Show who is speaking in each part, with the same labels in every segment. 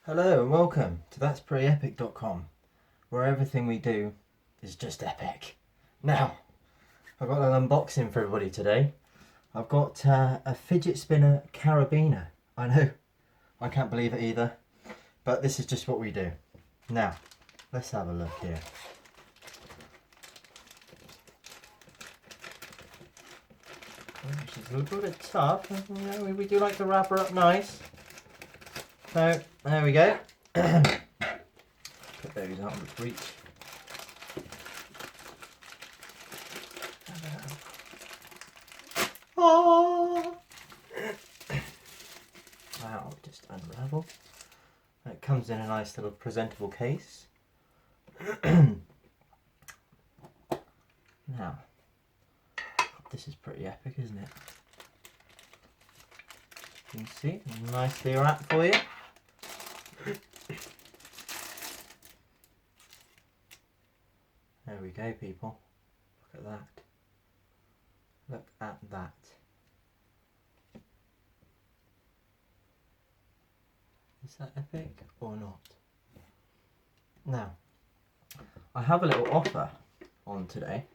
Speaker 1: Hello and welcome to that'sprettyepic.com, where everything we do is just epic. Now, I've got an unboxing for everybody today. I've got a Fidget Spinner Carabiner. I know, I can't believe it either, but this is just what we do. Now, let's have a look here. She's a little bit tough. You know, we do like to wrap her up nice. So, there we go. Put those out of reach. Oh! Wow, just unravel. It comes in a nice little presentable case. Now, this is pretty epic, isn't it? You can see, nicely wrapped for you. There we go, people. Look at that. Look at that. Is that epic or not? Now, I have a little offer on today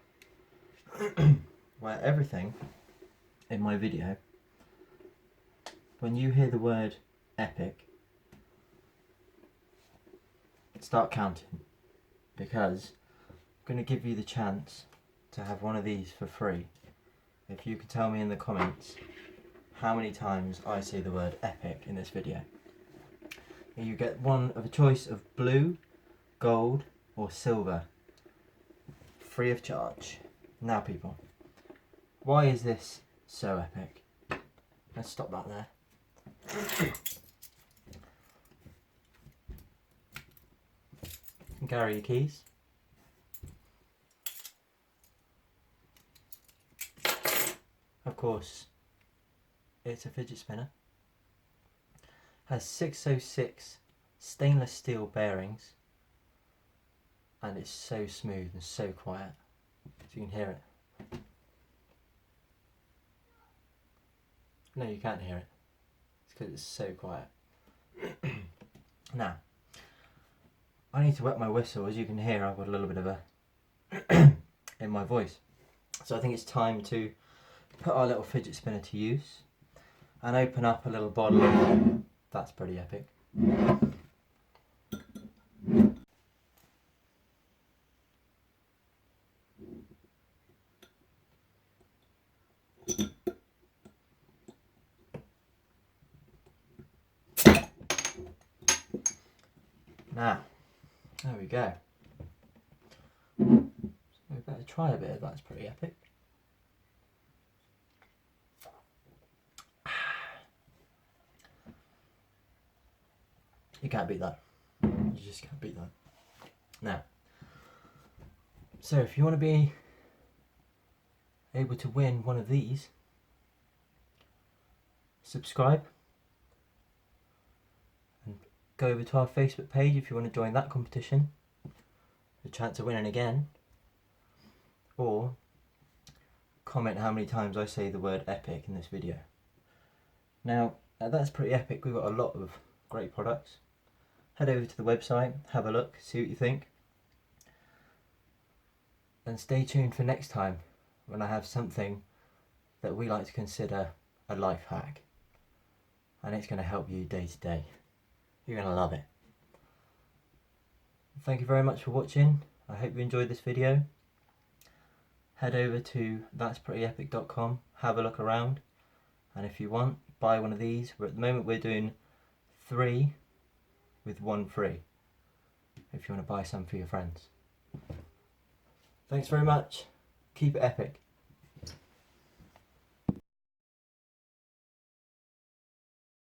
Speaker 1: where everything in my video, when you hear the word epic, start counting, because I'm going to give you the chance to have one of these for free if you can tell me in the comments how many times I say the word epic in this video. You get one of a choice of blue, gold or silver, free of charge. Now people, why is this so epic? Let's stop that there. Carry your keys. Of course, it's a fidget spinner. Has 606 stainless steel bearings, and it's so smooth and so quiet, so you can hear it. No, you can't hear it. It's because it's so quiet. Now, I need to wet my whistle. As you can hear, I've got a little bit of a in my voice. So I think it's time to put our little fidget spinner to use and open up a little bottle of That's Pretty Epic. Now, there we go. So we better try a bit of That's Pretty Epic. You can't beat that. You just can't beat that. Now, so if you want to be able to win one of these, subscribe and go over to our Facebook page if you want to join that competition, the chance of winning again, or comment how many times I say the word epic in this video. Now, That's Pretty Epic. We've got a lot of great products. Head over to the website, have a look, see what you think, and stay tuned for next time when I have something that we like to consider a life hack, and it's going to help you day to day. You're going to love it. Thank you very much for watching. I hope you enjoyed this video. Head over to that'sprettyepic.com, have a look around, and if you want, buy one of these. At the moment we're doing 3 with 1 free, if you want to buy some for your friends. Thanks very much. Keep it epic.